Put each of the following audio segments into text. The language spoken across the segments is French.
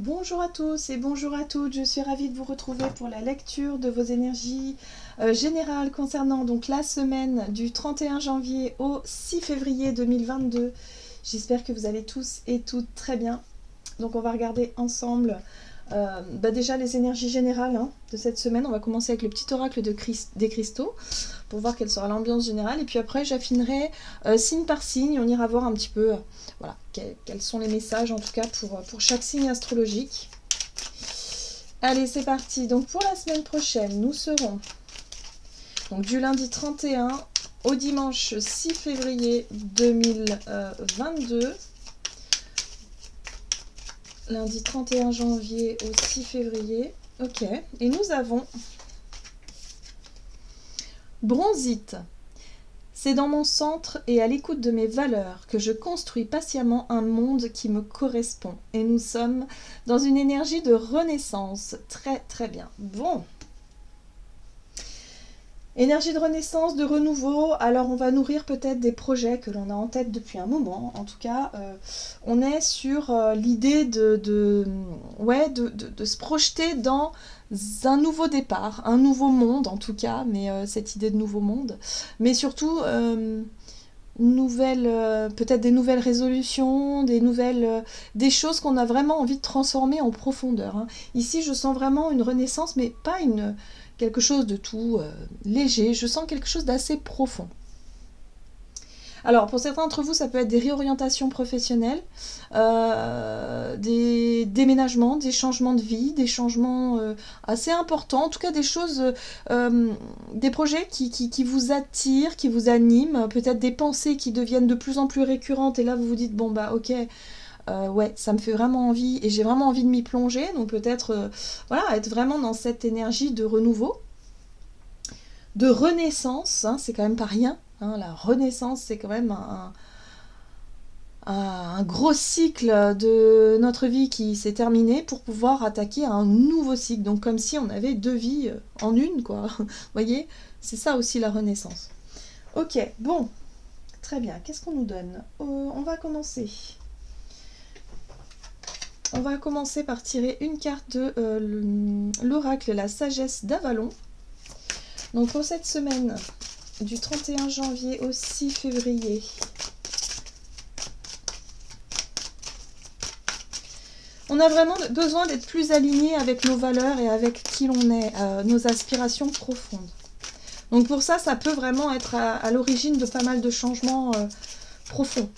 Bonjour à tous et bonjour à toutes, je suis ravie de vous retrouver pour la lecture de vos énergies générales concernant donc la semaine du 31 janvier au 6 février 2022. J'espère que vous allez tous et toutes très bien. Donc on va regarder ensemble déjà les énergies générales de cette semaine. On va commencer avec le petit oracle des cristaux pour voir quelle sera l'ambiance générale. Et puis après j'affinerai signe par signe. On ira voir un petit peu voilà, quels sont les messages en tout cas pour chaque signe astrologique. Allez, c'est parti. Donc pour la semaine prochaine, nous serons donc du lundi 31 au dimanche 6 février 2022. Lundi 31 janvier au 6 février. Ok. Et nous avons Bronzite. C'est dans mon centre et à l'écoute de mes valeurs que je construis patiemment un monde qui me correspond. Et nous sommes dans une énergie de renaissance. Très très bien. Bon. Énergie de renaissance, de renouveau. Alors on va nourrir peut-être des projets que l'on a en tête depuis un moment. En tout cas, on est sur l'idée de se projeter dans un nouveau départ, un nouveau monde en tout cas, mais cette idée de nouveau monde. Mais surtout, peut-être des nouvelles résolutions, des choses qu'on a vraiment envie de transformer en profondeur. Ici, je sens vraiment une renaissance, mais pas quelque chose de tout léger. Je sens quelque chose d'assez profond. Alors, pour certains d'entre vous, ça peut être des réorientations professionnelles, des déménagements, des changements de vie, des changements assez importants, en tout cas des choses, des projets qui vous attirent, qui vous animent, peut-être des pensées qui deviennent de plus en plus récurrentes, et là vous vous dites, bon bah ok, ouais, ça me fait vraiment envie, et j'ai vraiment envie de m'y plonger, donc peut-être, voilà, être vraiment dans cette énergie de renouveau, de renaissance, c'est quand même pas rien. La renaissance, c'est quand même un gros cycle de notre vie qui s'est terminé pour pouvoir attaquer un nouveau cycle. Donc comme si on avait deux vies en une, quoi. Vous voyez, c'est ça aussi la renaissance. Ok, bon, très bien. Qu'est-ce qu'on nous donne ? On va commencer. On va commencer par tirer une carte de l'oracle La Sagesse d'Avalon. Donc pour cette semaine, du 31 janvier au 6 février. On a vraiment besoin d'être plus aligné avec nos valeurs et avec qui l'on est, nos aspirations profondes. Donc pour ça, ça peut vraiment être à l'origine de pas mal de changements profonds.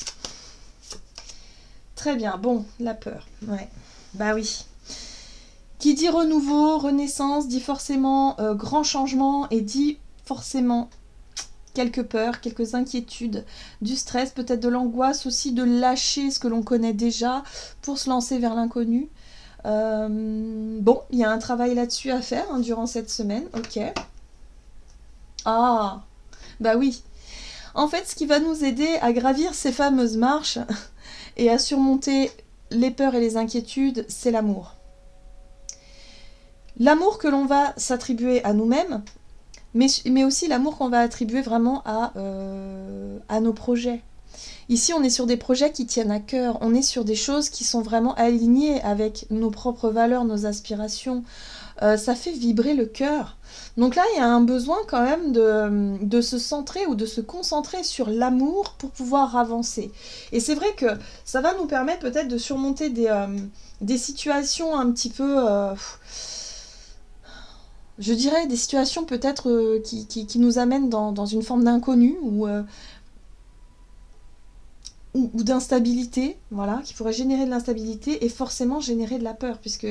Très bien, bon, la peur, ouais, bah oui. Qui dit renouveau, renaissance, dit forcément grand changement et dit forcément quelques peurs, quelques inquiétudes, du stress, peut-être de l'angoisse aussi, de lâcher ce que l'on connaît déjà pour se lancer vers l'inconnu. Bon, il y a un travail là-dessus à faire durant cette semaine, ok. Ah, bah oui. En fait, ce qui va nous aider à gravir ces fameuses marches et à surmonter les peurs et les inquiétudes, c'est l'amour. L'amour que l'on va s'attribuer à nous-mêmes, mais aussi l'amour qu'on va attribuer vraiment à nos projets. Ici, on est sur des projets qui tiennent à cœur, on est sur des choses qui sont vraiment alignées avec nos propres valeurs, nos aspirations. Ça fait vibrer le cœur. Donc là, il y a un besoin quand même de se centrer ou de se concentrer sur l'amour pour pouvoir avancer. Et c'est vrai que ça va nous permettre peut-être de surmonter des situations un petit peu... je dirais des situations peut-être qui nous amènent dans une forme d'inconnu ou d'instabilité, voilà, qui pourrait générer de l'instabilité et forcément générer de la peur, puisque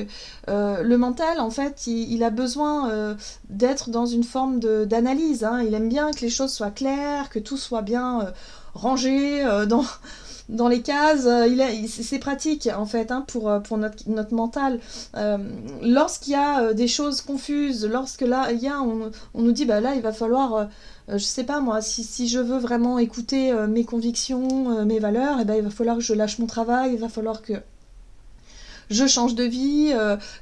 le mental, en fait, il a besoin d'être dans une forme d'analyse. Il aime bien que les choses soient claires, que tout soit bien rangé dans les cases. C'est pratique, en fait, pour notre mental. Lorsqu'il y a des choses confuses, lorsque là, on nous dit, bah là, il va falloir... je sais pas moi, si je veux vraiment écouter mes convictions, mes valeurs, et ben, il va falloir que je lâche mon travail, il va falloir que je change de vie,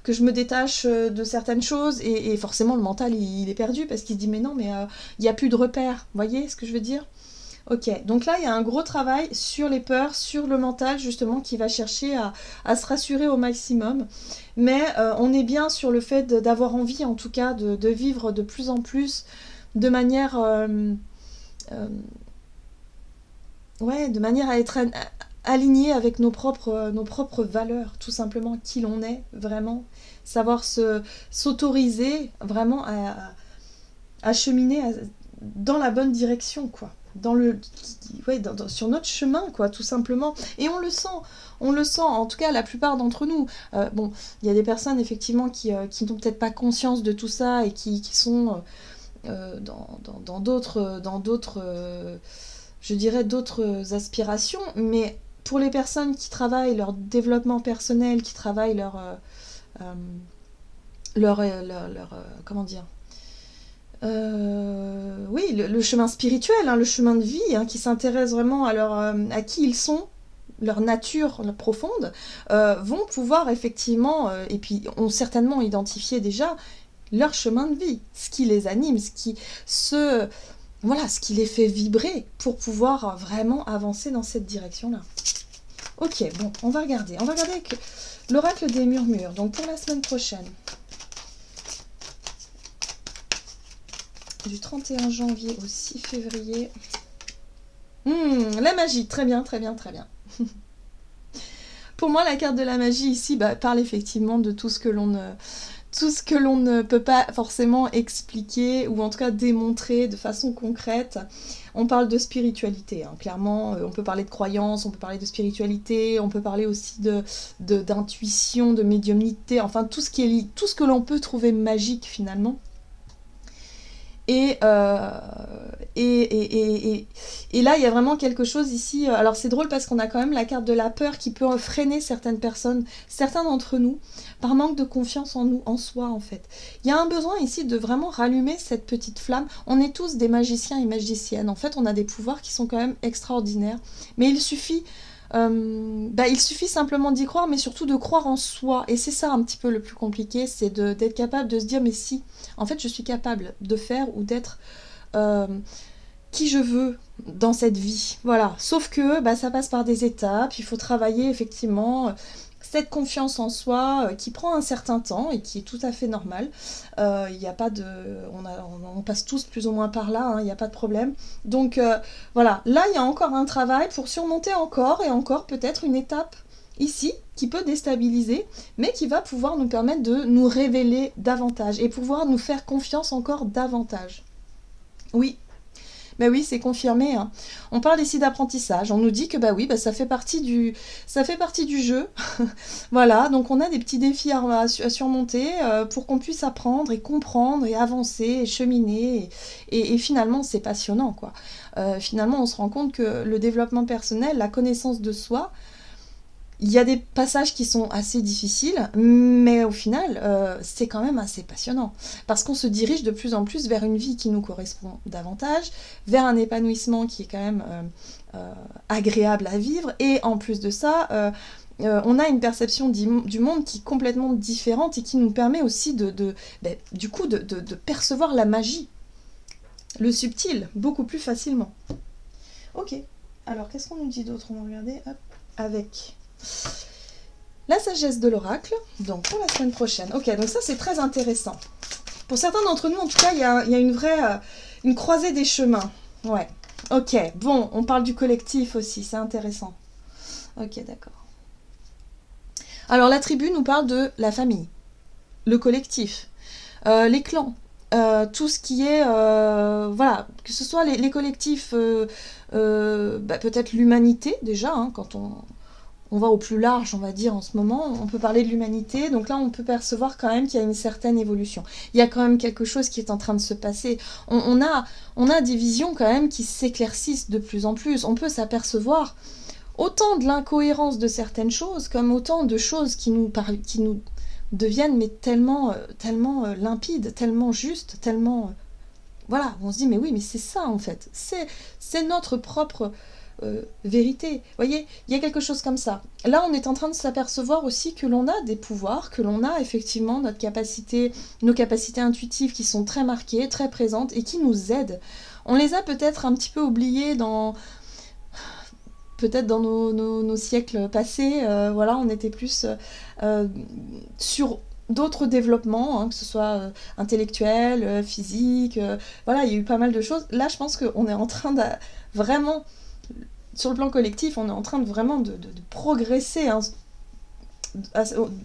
que je me détache de certaines choses, et forcément le mental il est perdu parce qu'il se dit mais non, mais il n'y a plus de repères, vous voyez ce que je veux dire ? Ok, donc là, il y a un gros travail sur les peurs, sur le mental, justement, qui va chercher à se rassurer au maximum. Mais on est bien sur le fait d'avoir envie, en tout cas, de vivre de plus en plus de manière, euh, ouais, de manière à être aligné avec nos propres valeurs, tout simplement, qui l'on est, vraiment. Savoir s'autoriser vraiment à cheminer dans la bonne direction, quoi. Dans le, ouais, sur notre chemin, quoi, tout simplement. Et on le sent, en tout cas la plupart d'entre nous. Bon, il y a des personnes effectivement qui n'ont peut-être pas conscience de tout ça et qui sont dans d'autres, je dirais, d'autres aspirations, mais pour les personnes qui travaillent leur développement personnel, qui travaillent euh, comment dire, oui, le chemin spirituel, hein, le chemin de vie, hein, qui s'intéressent vraiment à qui ils sont, leur nature profonde, vont pouvoir effectivement, et puis ont certainement identifié déjà leur chemin de vie, ce qui les anime, ce, voilà, ce qui les fait vibrer pour pouvoir vraiment avancer dans cette direction-là. Ok, bon, on va regarder avec l'oracle des murmures, donc pour la semaine prochaine. Du 31 janvier au 6 février. La magie, très bien, très bien, très bien. Pour moi, la carte de la magie ici parle effectivement de tout ce que l'on ne peut pas forcément expliquer ou en tout cas démontrer de façon concrète. On parle de spiritualité, hein, clairement. On peut parler de croyance, on peut parler de spiritualité, on peut parler aussi d'intuition, de médiumnité, enfin tout ce que l'on peut trouver magique finalement. Et là, il y a vraiment quelque chose ici. Alors, c'est drôle parce qu'on a quand même la carte de la peur qui peut freiner certaines personnes, certains d'entre nous, par manque de confiance en nous, en soi, en fait. Il y a un besoin ici de vraiment rallumer cette petite flamme. On est tous des magiciens et magiciennes. En fait, on a des pouvoirs qui sont quand même extraordinaires. Mais il suffit simplement d'y croire, mais surtout de croire en soi. Et c'est ça un petit peu le plus compliqué, c'est d'être capable de se dire, mais si, en fait, je suis capable de faire ou d'être qui je veux dans cette vie. Voilà. Sauf que ça passe par des étapes, il faut travailler effectivement cette confiance en soi qui prend un certain temps et qui est tout à fait normal. Il n'y a pas de... On passe tous plus ou moins par là, hein, il n'y a pas de problème. Donc voilà, là il y a encore un travail pour surmonter encore et encore peut-être une étape ici qui peut déstabiliser, mais qui va pouvoir nous permettre de nous révéler davantage et pouvoir nous faire confiance encore davantage. Oui, ben oui, c'est confirmé, hein. On parle ici d'apprentissage. On nous dit que ça fait partie du jeu. Voilà, donc on a des petits défis à surmonter pour qu'on puisse apprendre et comprendre et avancer et cheminer. Et finalement, c'est passionnant, quoi. Finalement, on se rend compte que le développement personnel, la connaissance de soi, il y a des passages qui sont assez difficiles, mais au final, c'est quand même assez passionnant. Parce qu'on se dirige de plus en plus vers une vie qui nous correspond davantage, vers un épanouissement qui est quand même agréable à vivre. Et en plus de ça, on a une perception du monde qui est complètement différente et qui nous permet aussi de percevoir la magie, le subtil, beaucoup plus facilement. Ok, alors qu'est-ce qu'on nous dit d'autre? On va regarder, hop, avec... la sagesse de l'oracle, donc pour la semaine prochaine. Ok, donc ça c'est très intéressant. Pour certains d'entre nous, en tout cas, il y a une vraie une croisée des chemins. Ouais. Ok, bon, on parle du collectif aussi, c'est intéressant. Ok, d'accord. Alors la tribu nous parle de la famille, le collectif, les clans, tout ce qui est, voilà, que ce soit les collectifs, peut-être l'humanité déjà, hein, quand on va au plus large, on va dire, en ce moment, on peut parler de l'humanité, donc là, on peut percevoir quand même qu'il y a une certaine évolution. Il y a quand même quelque chose qui est en train de se passer. On a des visions quand même qui s'éclaircissent de plus en plus. On peut s'apercevoir autant de l'incohérence de certaines choses, comme autant de choses qui nous deviennent mais tellement limpides, tellement justes, tellement... voilà, on se dit, mais oui, mais c'est ça, en fait. C'est notre propre... vérité. Vous voyez, il y a quelque chose comme ça. Là, on est en train de s'apercevoir aussi que l'on a des pouvoirs, que l'on a effectivement nos capacités intuitives qui sont très marquées, très présentes et qui nous aident On les a peut-être un petit peu oubliés peut-être dans nos siècles passés. Voilà, on était plus sur d'autres développements, hein, que ce soit intellectuel, physique. Voilà, il y a eu pas mal de choses. Là, je pense qu'on est en train de vraiment, sur le plan collectif, on est en train de vraiment de progresser, hein,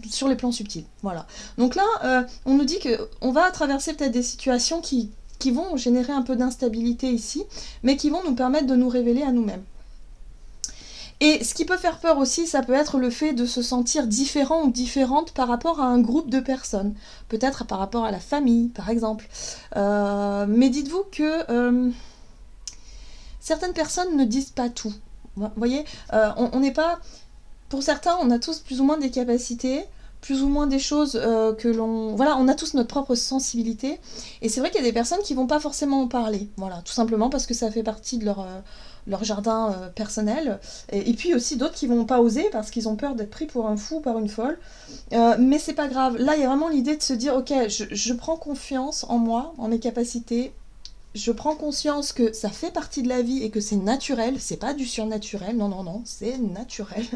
sur les plans subtils. Voilà. Donc là, on nous dit qu'on va traverser peut-être des situations qui vont générer un peu d'instabilité ici, mais qui vont nous permettre de nous révéler à nous-mêmes. Et ce qui peut faire peur aussi, ça peut être le fait de se sentir différent ou différente par rapport à un groupe de personnes. Peut-être par rapport à la famille, par exemple. Mais dites-vous que certaines personnes ne disent pas tout. Vous voyez, on n'est pas... Pour certains, on a tous plus ou moins des capacités, plus ou moins des choses que l'on... Voilà, on a tous notre propre sensibilité. Et c'est vrai qu'il y a des personnes qui vont pas forcément en parler. Voilà, tout simplement parce que ça fait partie de leur jardin personnel. Et puis aussi d'autres qui vont pas oser parce qu'ils ont peur d'être pris pour un fou, par une folle. Mais c'est pas grave. Là, il y a vraiment l'idée de se dire, ok, je prends confiance en moi, en mes capacités. Je prends conscience que ça fait partie de la vie et que c'est naturel, c'est pas du surnaturel, non, non, non, c'est naturel.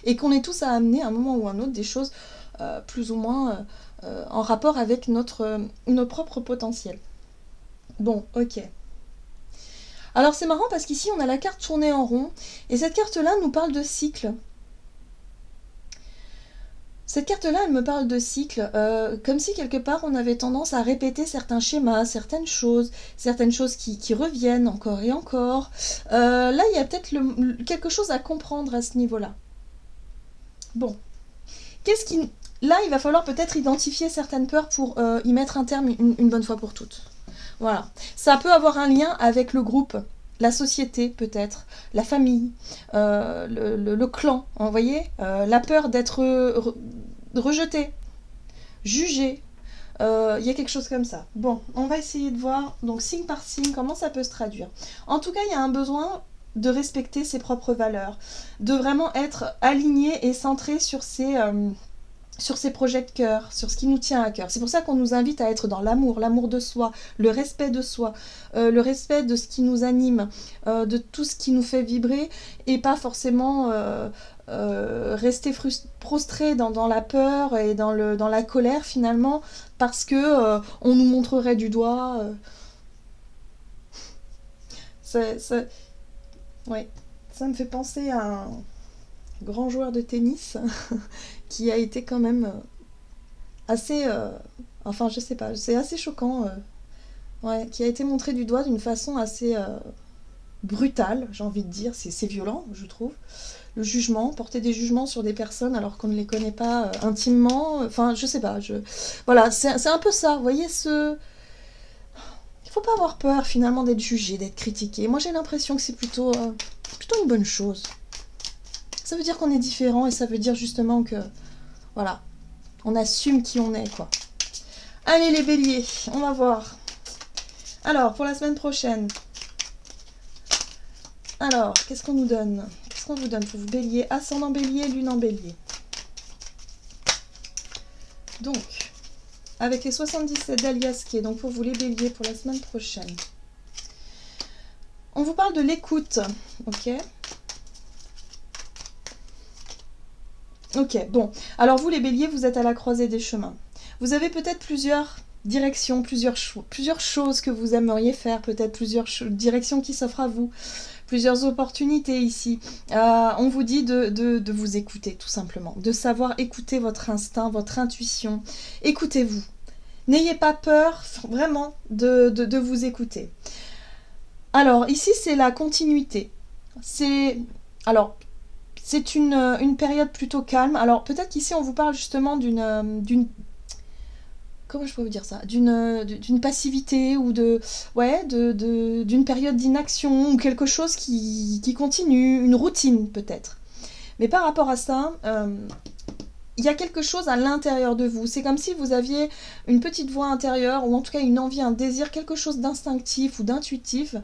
Et qu'on est tous à amener à un moment ou à un autre des choses plus ou moins en rapport avec notre propre potentiel. Bon, ok. Alors c'est marrant parce qu'ici on a la carte tournée en rond, et cette carte-là nous parle de cycle. Cette carte-là, elle me parle de cycle, comme si quelque part on avait tendance à répéter certains schémas, certaines choses qui reviennent encore et encore. Là, il y a peut-être quelque chose à comprendre à ce niveau-là. Bon, là, il va falloir peut-être identifier certaines peurs pour y mettre un terme une bonne fois pour toutes. Voilà. Ça peut avoir un lien avec le groupe, la société peut-être, la famille, le clan, vous voyez, la peur d'être rejeté, jugé. Il y a quelque chose comme ça. Bon, on va essayer de voir, donc signe par signe, comment ça peut se traduire. En tout cas, il y a un besoin de respecter ses propres valeurs, de vraiment être aligné et centré sur ses projets de cœur, sur ce qui nous tient à cœur. C'est pour ça qu'on nous invite à être dans l'amour de soi, le respect de soi, le respect de ce qui nous anime, de tout ce qui nous fait vibrer, et pas forcément rester prostré dans la peur et dans la colère finalement, parce que on nous montrerait du doigt. Ouais, ça me fait penser à un grand joueur de tennis qui a été quand même assez... enfin, je sais pas, c'est assez choquant. Ouais, qui a été montré du doigt d'une façon assez brutale, j'ai envie de dire. C'est violent, je trouve. Le jugement, porter des jugements sur des personnes alors qu'on ne les connaît pas intimement. Enfin, je sais pas. Voilà, c'est un peu ça. Vous voyez, il faut pas avoir peur finalement d'être jugé, d'être critiqué. Moi, j'ai l'impression que c'est plutôt une bonne chose. Ça veut dire qu'on est différent et ça veut dire justement que, voilà, on assume qui on est, quoi. Allez les béliers, on va voir. Alors, pour la semaine prochaine. Alors, qu'est-ce qu'on nous donne? Qu'est-ce qu'on vous donne pour vous, bélier? Ascendant bélier, lune en bélier. Donc, avec les 77 d'Alias qui est donc pour vous les béliers pour la semaine prochaine. On vous parle de l'écoute, ok? Ok, bon. Alors vous les béliers, vous êtes à la croisée des chemins. Vous avez peut-être plusieurs directions, plusieurs choses que vous aimeriez faire, peut-être plusieurs directions qui s'offrent à vous, plusieurs opportunités ici. On vous dit de vous écouter, tout simplement. De savoir écouter votre instinct, votre intuition. Écoutez-vous. N'ayez pas peur, vraiment, de vous écouter. Alors, ici, c'est la continuité. Alors, c'est une période plutôt calme. Alors, peut-être qu'ici, on vous parle justement d'une comment je peux vous dire ça, d'une passivité ou d'une période d'inaction ou quelque chose qui continue, une routine peut-être. Mais par rapport à ça, il y a quelque chose à l'intérieur de vous. C'est comme si vous aviez une petite voix intérieure, ou en tout cas une envie, un désir, quelque chose d'instinctif ou d'intuitif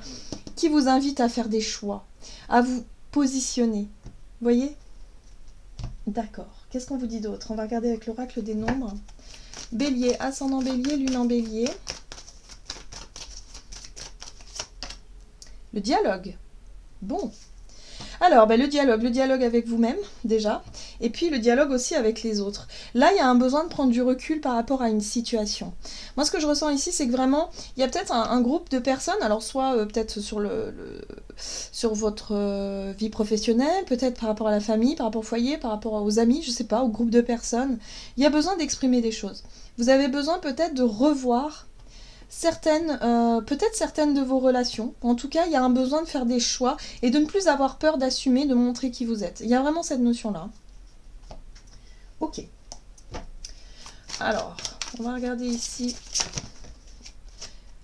qui vous invite à faire des choix, à vous positionner. Vous voyez? D'accord. Qu'est-ce qu'on vous dit d'autre? On va regarder avec l'oracle des nombres. Bélier, ascendant bélier, lune en bélier. Le dialogue. Bon. Alors, le dialogue avec vous-même, déjà, et puis le dialogue aussi avec les autres. Là, il y a un besoin de prendre du recul par rapport à une situation. Moi, ce que je ressens ici, c'est que vraiment, il y a peut-être un groupe de personnes, alors soit peut-être sur votre vie professionnelle, peut-être par rapport à la famille, par rapport au foyer, par rapport aux amis, je sais pas, au groupe de personnes. Il y a besoin d'exprimer des choses. Vous avez besoin peut-être de revoir peut-être certaines de vos relations. En tout cas, il y a un besoin de faire des choix et de ne plus avoir peur d'assumer, de montrer qui vous êtes. Il y a vraiment cette notion-là. Ok. Alors, on va regarder ici.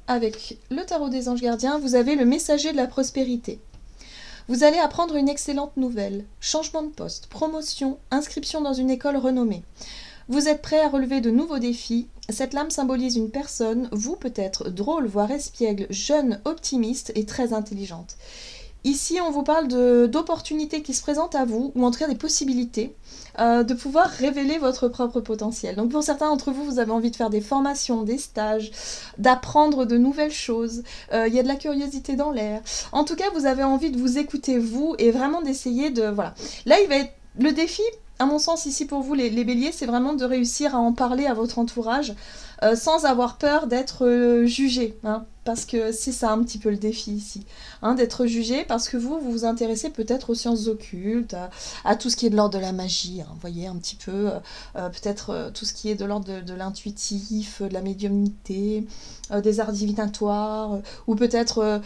Avec le tarot des anges gardiens, vous avez le messager de la prospérité. Vous allez apprendre une excellente nouvelle. Changement de poste, promotion, inscription dans une école renommée. Vous êtes prêt à relever de nouveaux défis. Cette lame symbolise une personne, vous peut-être drôle, voire espiègle, jeune, optimiste et très intelligente. Ici, on vous parle d'opportunités qui se présentent à vous, ou en tout cas des possibilités, de pouvoir révéler votre propre potentiel. Donc pour certains d'entre vous, vous avez envie de faire des formations, des stages, d'apprendre de nouvelles choses. Il y a de la curiosité dans l'air. En tout cas, vous avez envie de vous écouter vous et vraiment d'essayer de... Voilà. Là, il va être le défi... À mon sens, ici pour vous, les béliers, c'est vraiment de réussir à en parler à votre entourage sans avoir peur d'être jugé. Hein, parce que c'est ça un petit peu le défi ici. Hein, d'être jugé parce que vous vous intéressez peut-être aux sciences occultes, à tout ce qui est de l'ordre de la magie. Hein, vous voyez, un petit peu, peut-être tout ce qui est de l'ordre de l'intuitif, de la médiumnité, des arts divinatoires, ou peut-être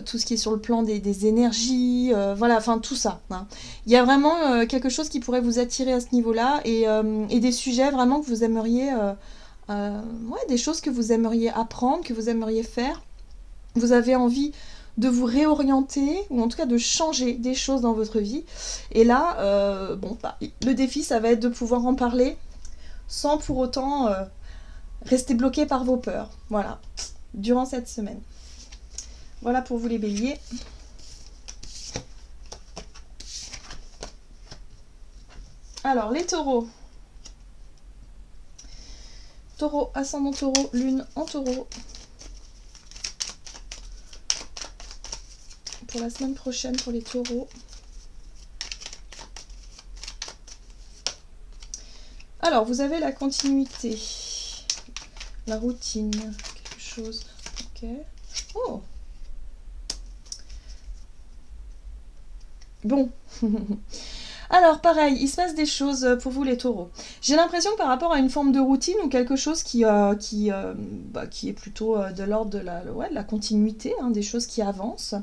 tout ce qui est sur le plan des énergies, voilà, enfin tout ça. Hein. Il y a vraiment quelque chose qui pourrait vous attirer à ce niveau-là et des sujets vraiment que vous aimeriez, des choses que vous aimeriez apprendre, que vous aimeriez faire. Vous avez envie de vous réorienter ou en tout cas de changer des choses dans votre vie. Et là, le défi, ça va être de pouvoir en parler sans pour autant rester bloqué par vos peurs. Voilà, durant cette semaine. Voilà pour vous les béliers. Alors, les taureaux. Taureau, ascendant taureau, lune en taureau. Pour la semaine prochaine pour les taureaux. Alors, vous avez la continuité. La routine. Quelque chose. Ok. Oh. Bon. Alors, pareil, il se passe des choses pour vous les taureaux. J'ai l'impression que par rapport à une forme de routine ou quelque chose qui est plutôt de l'ordre de la continuité, hein, des choses qui avancent,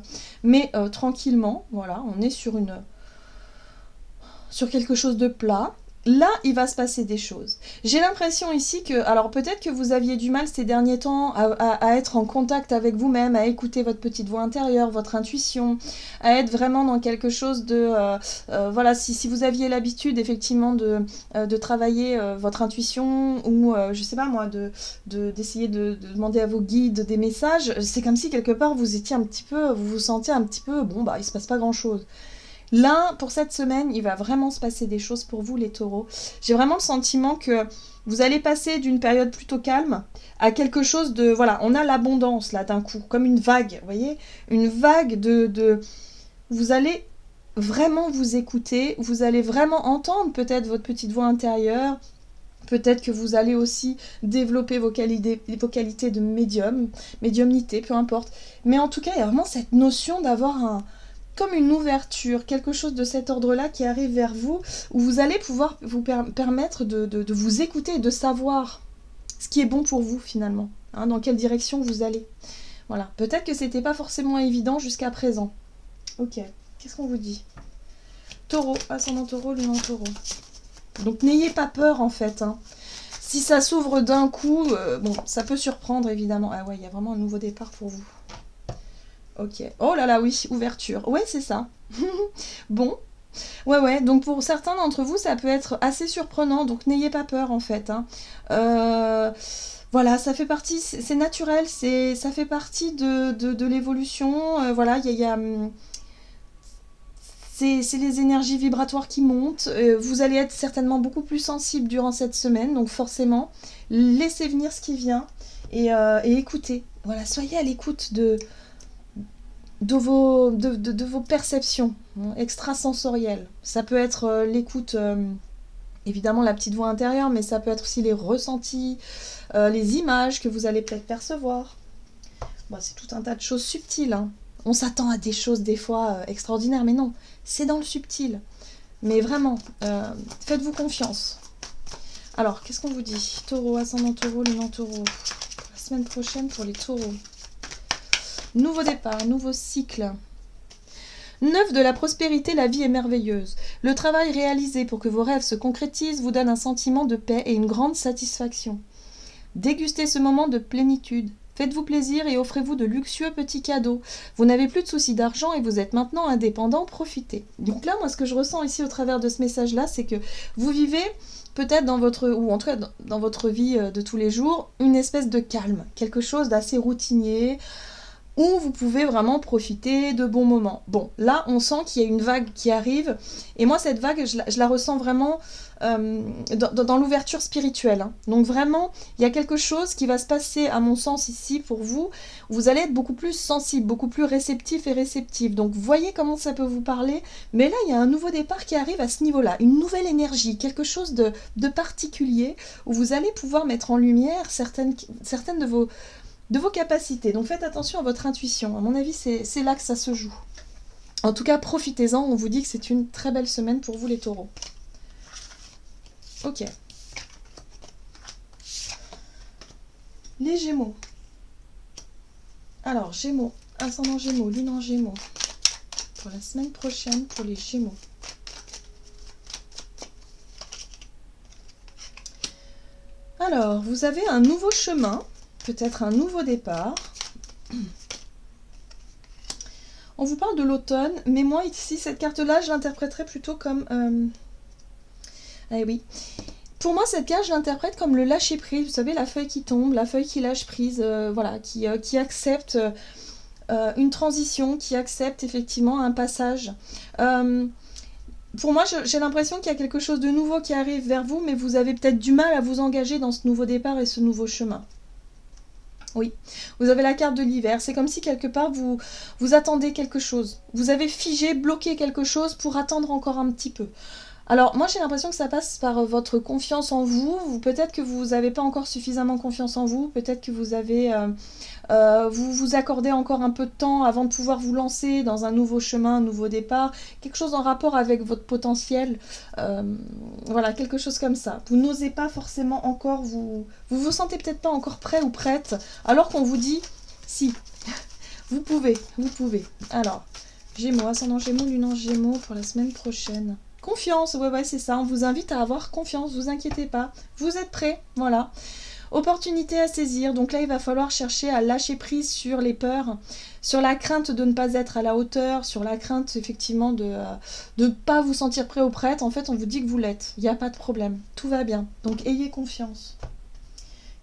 mais tranquillement, voilà, on est sur quelque chose de plat. Là, il va se passer des choses. J'ai l'impression ici que... Alors, peut-être que vous aviez du mal ces derniers temps à être en contact avec vous-même, à écouter votre petite voix intérieure, votre intuition, à être vraiment dans quelque chose de... voilà, si vous aviez l'habitude, effectivement, de travailler votre intuition ou, je sais pas moi, d'essayer de demander à vos guides des messages, c'est comme si, quelque part, vous vous sentiez un petit peu... Bon, il se passe pas grand-chose. Là, pour cette semaine, il va vraiment se passer des choses pour vous, les taureaux. J'ai vraiment le sentiment que vous allez passer d'une période plutôt calme à quelque chose de... Voilà, on a l'abondance, là, d'un coup, comme une vague, vous voyez ? Une vague de... Vous allez vraiment vous écouter, vous allez vraiment entendre peut-être votre petite voix intérieure, peut-être que vous allez aussi développer vos qualités de médiumnité, peu importe. Mais en tout cas, il y a vraiment cette notion d'avoir comme une ouverture, quelque chose de cet ordre-là qui arrive vers vous, où vous allez pouvoir vous permettre de vous écouter et de savoir ce qui est bon pour vous finalement, hein, dans quelle direction vous allez. Voilà, peut-être que c'était pas forcément évident jusqu'à présent. Ok, qu'est-ce qu'on vous dit ? Taureau, ascendant taureau, lune en taureau. Donc n'ayez pas peur en fait, hein. Si ça s'ouvre d'un coup, ça peut surprendre évidemment. Ah ouais, il y a vraiment un nouveau départ pour vous. Ok. Oh là là, oui, ouverture. Ouais, c'est ça. Bon. Ouais. Donc pour certains d'entre vous, ça peut être assez surprenant. Donc n'ayez pas peur en fait. Hein. Voilà, ça fait partie, c'est naturel. Ça fait partie de l'évolution. Voilà, il y a c'est les énergies vibratoires qui montent. Vous allez être certainement beaucoup plus sensible durant cette semaine. Donc forcément, laissez venir ce qui vient et écoutez. Voilà, soyez à l'écoute de vos perceptions extrasensorielles. Ça peut être l'écoute, évidemment la petite voix intérieure, mais ça peut être aussi les ressentis, les images que vous allez peut-être percevoir. Bon, c'est tout un tas de choses subtiles, hein. On s'attend à des choses des fois extraordinaires, mais non, c'est dans le subtil. Mais vraiment, faites-vous confiance. Alors, qu'est-ce qu'on vous dit? Taureau, ascendant taureau, lune en taureau. La semaine prochaine pour les taureaux. Nouveau départ, nouveau cycle. 9 de la prospérité, la vie est merveilleuse. Le travail réalisé pour que vos rêves se concrétisent vous donne un sentiment de paix et une grande satisfaction. Dégustez ce moment de plénitude. Faites-vous plaisir et offrez-vous de luxueux petits cadeaux. Vous n'avez plus de soucis d'argent et vous êtes maintenant indépendant, profitez. Donc là, moi, ce que je ressens ici au travers de ce message-là, c'est que vous vivez peut-être dans votre, ou en tout cas dans votre vie de tous les jours, une espèce de calme, quelque chose d'assez routinier, où vous pouvez vraiment profiter de bons moments. Bon, là, on sent qu'il y a une vague qui arrive, et moi, cette vague, je la ressens vraiment dans l'ouverture spirituelle. Hein. Donc vraiment, il y a quelque chose qui va se passer, à mon sens, ici, pour vous. Vous allez être beaucoup plus sensible, beaucoup plus réceptif et réceptif. Donc, voyez comment ça peut vous parler. Mais là, il y a un nouveau départ qui arrive à ce niveau-là, une nouvelle énergie, quelque chose de particulier, où vous allez pouvoir mettre en lumière certaines de vos capacités. Donc faites attention à votre intuition. À mon avis, c'est là que ça se joue. En tout cas, profitez-en. On vous dit que c'est une très belle semaine pour vous les taureaux. Ok. Les Gémeaux. Alors, Gémeaux, ascendant Gémeaux, lune en Gémeaux. Pour la semaine prochaine, pour les Gémeaux. Alors, vous avez un nouveau chemin, peut-être un nouveau départ. On vous parle de l'automne, mais moi, ici, cette carte-là, je l'interpréterais plutôt comme... Eh oui. Pour moi, cette carte, je l'interprète comme le lâcher-prise. Vous savez, la feuille qui tombe, la feuille qui lâche prise, voilà, qui accepte une transition, qui accepte effectivement un passage. Pour moi, j'ai l'impression qu'il y a quelque chose de nouveau qui arrive vers vous, mais vous avez peut-être du mal à vous engager dans ce nouveau départ et ce nouveau chemin. Oui, vous avez la carte de l'hiver. C'est comme si quelque part vous attendez quelque chose. Vous avez figé, bloqué quelque chose pour attendre encore un petit peu. Alors, moi, j'ai l'impression que ça passe par votre confiance en vous. Peut-être que vous n'avez pas encore suffisamment confiance en vous. Peut-être que vous avez... vous vous accordez encore un peu de temps avant de pouvoir vous lancer dans un nouveau chemin, un nouveau départ. Quelque chose en rapport avec votre potentiel. Voilà, quelque chose comme ça. Vous n'osez pas forcément encore... Vous vous sentez peut-être pas encore prêt ou prête. Alors qu'on vous dit, si, vous pouvez. Alors, Gémeaux, ascendant Gémeaux, lune en Gémeaux pour la semaine prochaine. Confiance, ouais, c'est ça. On vous invite à avoir confiance, vous inquiétez pas. Vous êtes prêts, voilà. Opportunité à saisir. Donc là, il va falloir chercher à lâcher prise sur les peurs, sur la crainte de ne pas être à la hauteur, sur la crainte, effectivement, de ne pas vous sentir prêt ou prête. En fait, on vous dit que vous l'êtes. Il n'y a pas de problème. Tout va bien. Donc, ayez confiance.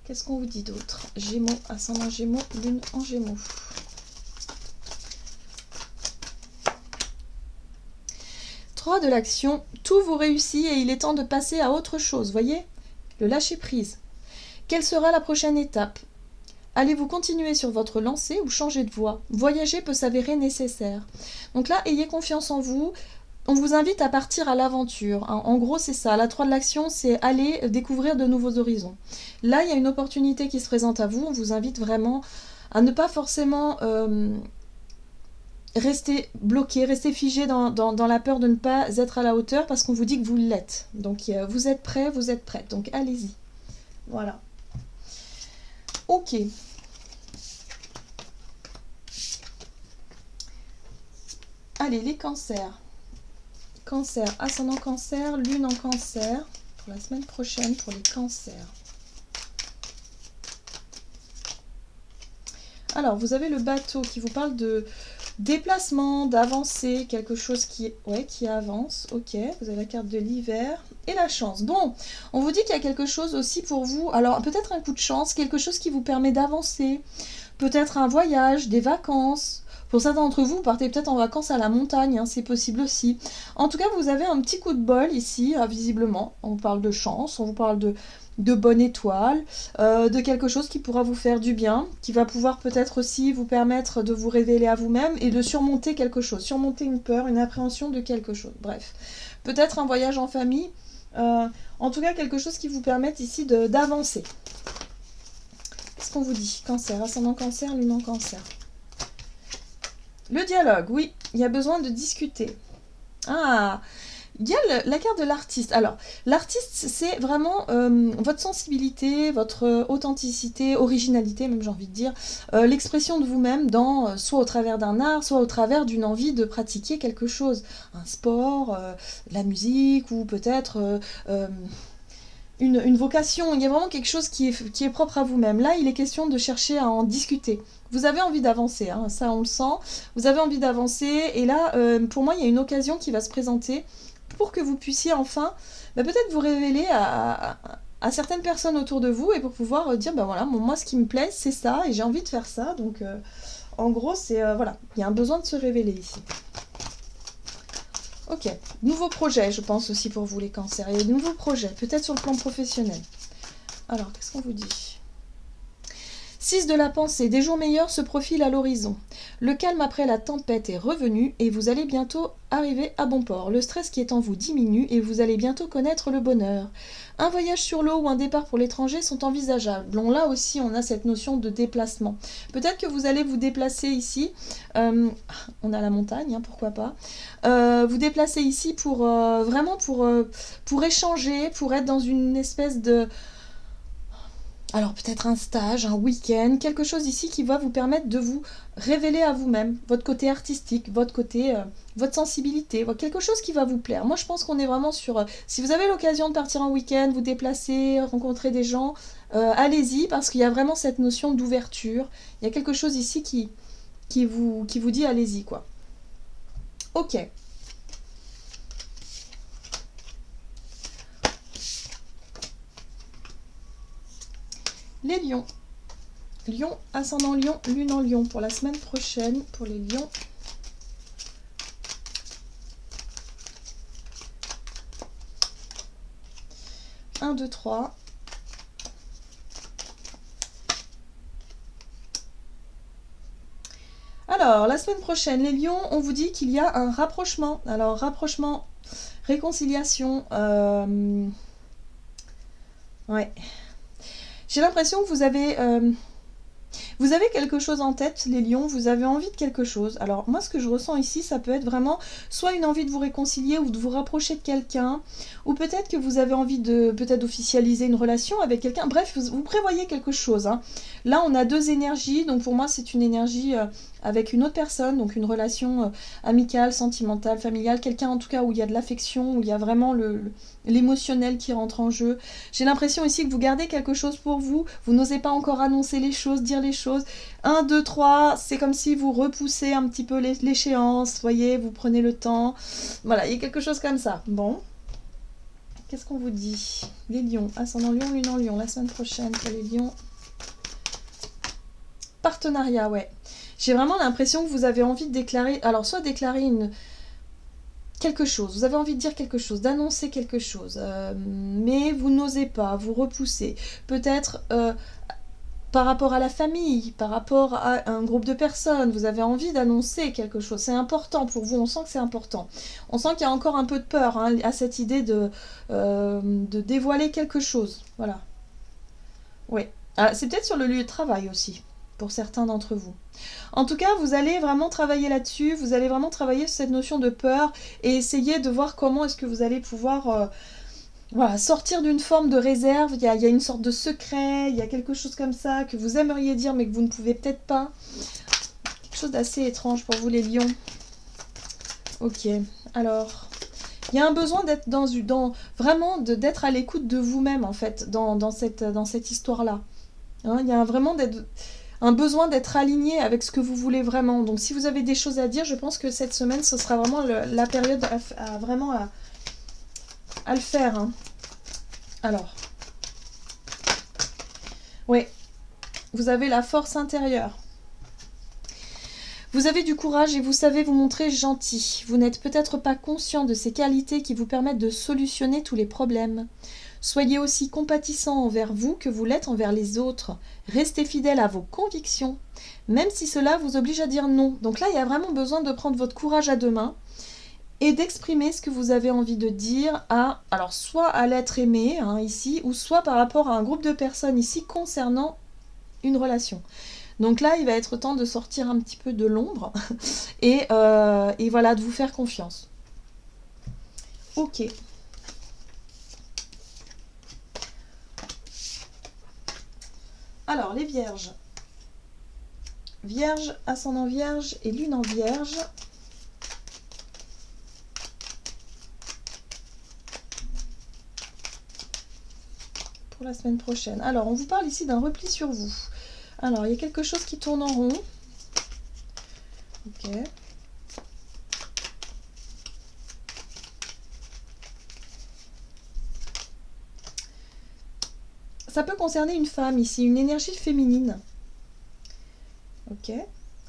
Qu'est-ce qu'on vous dit d'autre? Gémeaux, ascendant Gémeaux, lune en Gémeaux. De l'action, tout vous réussit et il est temps de passer à autre chose, voyez? Le lâcher prise. Quelle sera la prochaine étape? Allez-vous continuer sur votre lancée ou changer de voie? Voyager peut s'avérer nécessaire. Donc là, ayez confiance en vous. On vous invite à partir à l'aventure. En gros, c'est ça. La 3 de l'action, c'est aller découvrir de nouveaux horizons. Là, il y a une opportunité qui se présente à vous. On vous invite vraiment à ne pas forcément... restez bloqué, restez figé dans la peur de ne pas être à la hauteur parce qu'on vous dit que vous l'êtes. Donc vous êtes prêts, vous êtes prête. Donc allez-y. Voilà. Ok. Allez, les cancers. Cancer, ascendant cancer, lune en cancer. Pour la semaine prochaine, pour les cancers. Alors, vous avez le bateau qui vous parle de... déplacement, d'avancée, quelque chose qui avance, ok, vous avez la carte de l'hiver, et la chance. Bon, on vous dit qu'il y a quelque chose aussi pour vous, alors peut-être un coup de chance, quelque chose qui vous permet d'avancer, peut-être un voyage, des vacances. Pour certains d'entre vous, vous partez peut-être en vacances à la montagne, hein, c'est possible aussi. En tout cas, vous avez un petit coup de bol ici, visiblement. On vous parle de chance, on vous parle de bonne étoile, de quelque chose qui pourra vous faire du bien, qui va pouvoir peut-être aussi vous permettre de vous révéler à vous-même et de surmonter quelque chose, surmonter une peur, une appréhension de quelque chose. Bref, peut-être un voyage en famille, en tout cas quelque chose qui vous permette ici d'avancer. Qu'est-ce qu'on vous dit? Cancer, ascendant cancer, lune en cancer. Le dialogue, oui, il y a besoin de discuter. Ah, il y a la carte de l'artiste. Alors, l'artiste, c'est vraiment votre sensibilité, votre authenticité, originalité, même j'ai envie de dire, l'expression de vous-même dans soit au travers d'un art, soit au travers d'une envie de pratiquer quelque chose, un sport, la musique, ou peut-être une vocation. Il y a vraiment quelque chose qui est propre à vous-même. Là, il est question de chercher à en discuter. Vous avez envie d'avancer, hein, ça on le sent. Vous avez envie d'avancer, et là, pour moi, il y a une occasion qui va se présenter pour que vous puissiez enfin peut-être vous révéler à certaines personnes autour de vous et pour pouvoir dire, voilà, moi ce qui me plaît, c'est ça, et j'ai envie de faire ça. Donc, en gros, c'est, voilà, il y a un besoin de se révéler ici. Ok, nouveau projet, je pense aussi pour vous les cancers. Il y a de nouveaux projets, peut-être sur le plan professionnel. Alors, qu'est-ce qu'on vous dit? 6 de la pensée, des jours meilleurs se profilent à l'horizon. Le calme après la tempête est revenu et vous allez bientôt arriver à bon port. Le stress qui est en vous diminue et vous allez bientôt connaître le bonheur. Un voyage sur l'eau ou un départ pour l'étranger sont envisageables. Bon, là aussi, on a cette notion de déplacement. Peut-être que vous allez vous déplacer ici. On a la montagne, hein, pourquoi pas. Vous déplacer ici pour vraiment pour échanger, pour être dans une espèce de... Alors peut-être un stage, un week-end, quelque chose ici qui va vous permettre de vous révéler à vous-même, votre côté artistique, votre côté, votre sensibilité, quelque chose qui va vous plaire. Moi je pense qu'on est vraiment sur, si vous avez l'occasion de partir en week-end, vous déplacer, rencontrer des gens, allez-y, parce qu'il y a vraiment cette notion d'ouverture. Il y a quelque chose ici qui vous dit allez-y, quoi. Ok. Les lions. Lion, ascendant lion, lune en lion pour la semaine prochaine pour les lions. Un, 2, 3. Alors, la semaine prochaine, les lions, on vous dit qu'il y a un rapprochement. Alors, rapprochement, réconciliation. Ouais. J'ai l'impression que vous avez quelque chose en tête, les lions, vous avez envie de quelque chose. Alors moi ce que je ressens ici, ça peut être vraiment soit une envie de vous réconcilier ou de vous rapprocher de quelqu'un, ou peut-être que vous avez envie de peut-être officialiser une relation avec quelqu'un. Bref, vous prévoyez quelque chose, hein. Là on a deux énergies, donc pour moi c'est une énergie avec une autre personne, donc une relation amicale, sentimentale, familiale, quelqu'un en tout cas où il y a de l'affection, où il y a vraiment l'émotionnel qui rentre en jeu. J'ai l'impression ici que vous gardez quelque chose pour vous n'osez pas encore annoncer les choses, dire les choses. 1, 2, 3, c'est comme si vous repoussez un petit peu l'échéance, voyez, vous prenez le temps. Voilà, il y a quelque chose comme ça. Bon. Qu'est-ce qu'on vous dit? Les lions, ascendant lion, lune en lion, la semaine prochaine pour les lions. Partenariat, ouais. J'ai vraiment l'impression que vous avez envie de déclarer, alors soit déclarer quelque chose, vous avez envie de dire quelque chose, d'annoncer quelque chose, mais vous n'osez pas, vous repoussez. Peut-être par rapport à la famille, par rapport à un groupe de personnes, vous avez envie d'annoncer quelque chose, c'est important pour vous, on sent que c'est important. On sent qu'il y a encore un peu de peur à cette idée de dévoiler quelque chose, voilà. Oui, c'est peut-être sur le lieu de travail aussi, pour certains d'entre vous. En tout cas, vous allez vraiment travailler là-dessus, vous allez vraiment travailler sur cette notion de peur et essayer de voir comment est-ce que vous allez pouvoir voilà, sortir d'une forme de réserve. Il y a une sorte de secret, il y a quelque chose comme ça que vous aimeriez dire mais que vous ne pouvez peut-être pas. Quelque chose d'assez étrange pour vous les lions. Ok, alors... Il y a un besoin d'être vraiment d'être à l'écoute de vous-même en fait, dans cette histoire-là. Hein, il y a vraiment un besoin d'être aligné avec ce que vous voulez vraiment. Donc si vous avez des choses à dire, je pense que cette semaine, ce sera vraiment la période à le faire. Hein. Alors, oui, vous avez la force intérieure. Vous avez du courage et vous savez vous montrer gentil. Vous n'êtes peut-être pas conscient de ces qualités qui vous permettent de solutionner tous les problèmes. Soyez aussi compatissant envers vous que vous l'êtes envers les autres. Restez fidèle à vos convictions, même si cela vous oblige à dire non. Donc là, il y a vraiment besoin de prendre votre courage à deux mains et d'exprimer ce que vous avez envie de dire à, alors soit à l'être aimé, hein, ici, ou soit par rapport à un groupe de personnes ici concernant une relation. Donc là, il va être temps de sortir un petit peu de l'ombre et voilà, de vous faire confiance. Ok. Alors, les vierges. Vierge, ascendant vierge et lune en vierge. Pour la semaine prochaine. Alors, on vous parle ici d'un repli sur vous. Alors, il y a quelque chose qui tourne en rond. Ok. Ça peut concerner une femme ici, une énergie féminine. Ok.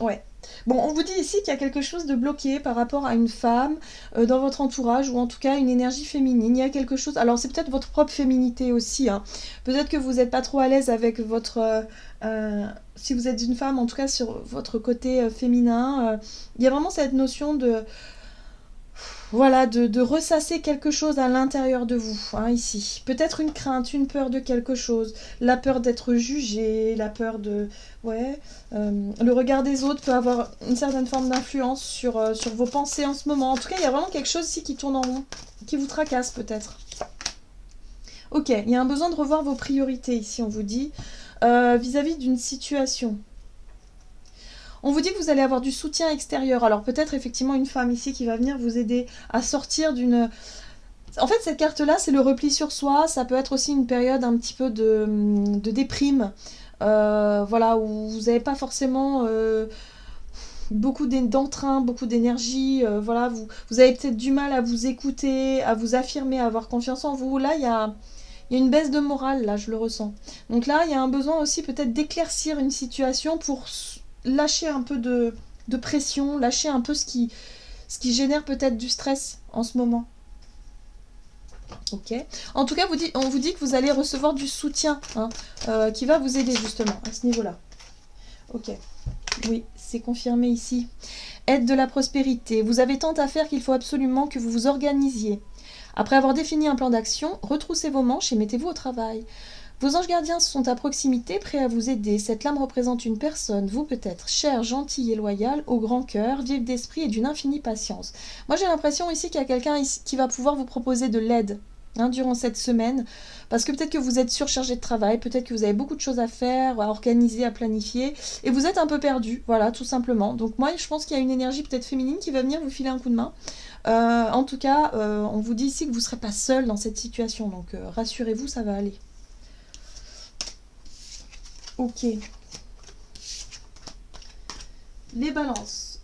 Ouais. Bon, on vous dit ici qu'il y a quelque chose de bloqué par rapport à une femme dans votre entourage, ou en tout cas une énergie féminine. Il y a quelque chose... Alors, c'est peut-être votre propre féminité aussi. Hein. Peut-être que vous n'êtes pas trop à l'aise avec votre... si vous êtes une femme, en tout cas sur votre côté féminin, il y a vraiment cette notion de... Voilà, de ressasser quelque chose à l'intérieur de vous, hein, ici. Peut-être une crainte, une peur de quelque chose, la peur d'être jugé, la peur de... Ouais, le regard des autres peut avoir une certaine forme d'influence sur vos pensées en ce moment. En tout cas, il y a vraiment quelque chose ici qui tourne en rond, qui vous tracasse peut-être. Ok, il y a un besoin de revoir vos priorités ici, on vous dit, vis-à-vis d'une situation. On vous dit que vous allez avoir du soutien extérieur. Alors peut-être effectivement une femme ici qui va venir vous aider à sortir d'une... En fait, cette carte-là, c'est le repli sur soi. Ça peut être aussi une période un petit peu de déprime. Voilà, où vous n'avez pas forcément beaucoup d'entrain, beaucoup d'énergie. Voilà, vous avez peut-être du mal à vous écouter, à vous affirmer, à avoir confiance en vous. Là, il y a une baisse de morale, là, je le ressens. Donc là, il y a un besoin aussi peut-être d'éclaircir une situation pour lâcher un peu de pression, lâcher un peu ce qui génère peut-être du stress en ce moment. Ok. En tout cas, on vous dit que vous allez recevoir du soutien hein, qui va vous aider justement à ce niveau-là. Ok. Oui, c'est confirmé ici. Aide de la prospérité. Vous avez tant à faire qu'il faut absolument que vous vous organisiez. Après avoir défini un plan d'action, retroussez vos manches et mettez-vous au travail. Vos anges gardiens sont à proximité, prêts à vous aider. Cette lame représente une personne, vous peut-être, chère, gentille et loyale, au grand cœur, vive d'esprit et d'une infinie patience. Moi j'ai l'impression ici qu'il y a quelqu'un qui va pouvoir vous proposer de l'aide hein, durant cette semaine, parce que peut-être que vous êtes surchargé de travail, peut-être que vous avez beaucoup de choses à faire, à organiser, à planifier, et vous êtes un peu perdu, voilà, tout simplement. Donc moi je pense qu'il y a une énergie peut-être féminine qui va venir vous filer un coup de main. En tout cas, on vous dit ici que vous ne serez pas seul dans cette situation, donc rassurez-vous, ça va aller. Ok. Les balances.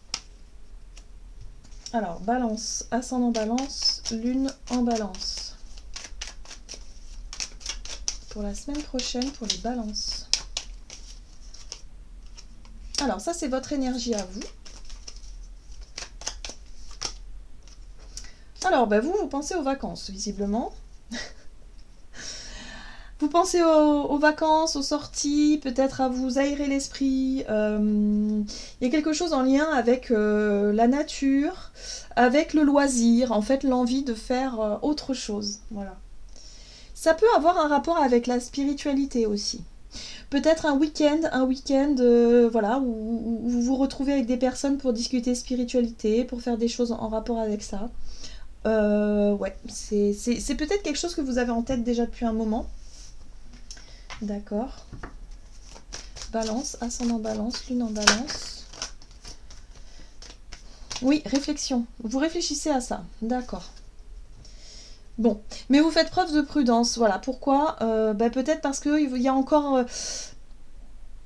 Alors, balance, ascendant balance, lune en balance. Pour la semaine prochaine, pour les balances. Alors, ça, c'est votre énergie à vous. Alors, bah, vous pensez aux vacances, visiblement. Vous pensez aux vacances, aux sorties, peut-être à vous aérer l'esprit. Il y a quelque chose en lien avec la nature, avec le loisir, en fait l'envie de faire autre chose. Voilà. Ça peut avoir un rapport avec la spiritualité aussi. Peut-être un week-end voilà, où vous vous retrouvez avec des personnes pour discuter spiritualité, pour faire des choses en rapport avec ça. Ouais, c'est peut-être quelque chose que vous avez en tête déjà depuis un moment. D'accord. Balance, ascendant balance, lune en balance. Oui, réflexion. Vous réfléchissez à ça. D'accord. Bon, mais vous faites preuve de prudence. Voilà, pourquoi peut-être parce qu'il y a encore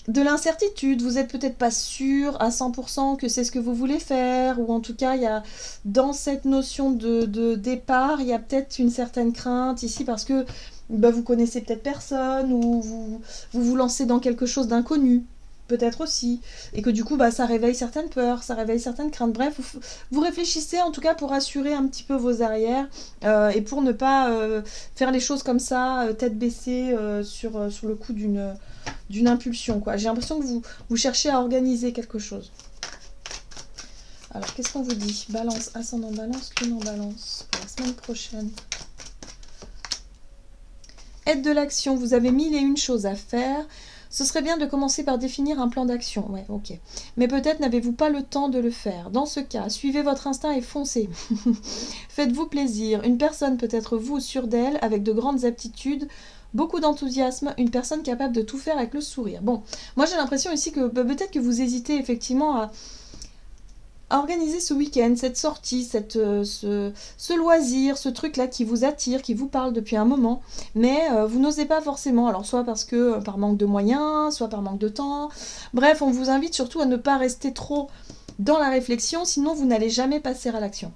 de l'incertitude. Vous n'êtes peut-être pas sûr à 100% que c'est ce que vous voulez faire. Ou en tout cas, il y a dans cette notion de départ, il y a peut-être une certaine crainte ici parce que vous connaissez peut-être personne ou vous lancez dans quelque chose d'inconnu. peut-être aussi, et que du coup bah, ça réveille certaines peurs, ça réveille certaines craintes. Bref, vous réfléchissez en tout cas pour assurer un petit peu vos arrières et pour ne pas faire les choses comme ça, tête baissée sur le coup d'une impulsion, quoi. J'ai l'impression que vous cherchez à organiser quelque chose. Alors, qu'est-ce qu'on vous dit? Balance, ascendant balance, lune en balance pour la semaine prochaine. Aide de l'action, vous avez 1001 choses à faire. Ce serait bien de commencer par définir un plan d'action. Ouais, ok. Mais peut-être n'avez-vous pas le temps de le faire. Dans ce cas, suivez votre instinct et foncez. Faites-vous plaisir. Une personne peut être vous, sûre d'elle, avec de grandes aptitudes, beaucoup d'enthousiasme, une personne capable de tout faire avec le sourire. Bon, moi j'ai l'impression ici que peut-être que vous hésitez effectivement à organiser ce week-end, cette sortie, ce loisir, ce truc-là qui vous attire, qui vous parle depuis un moment, mais vous n'osez pas forcément, alors soit parce que par manque de moyens, soit par manque de temps, bref, on vous invite surtout à ne pas rester trop dans la réflexion, sinon vous n'allez jamais passer à l'action.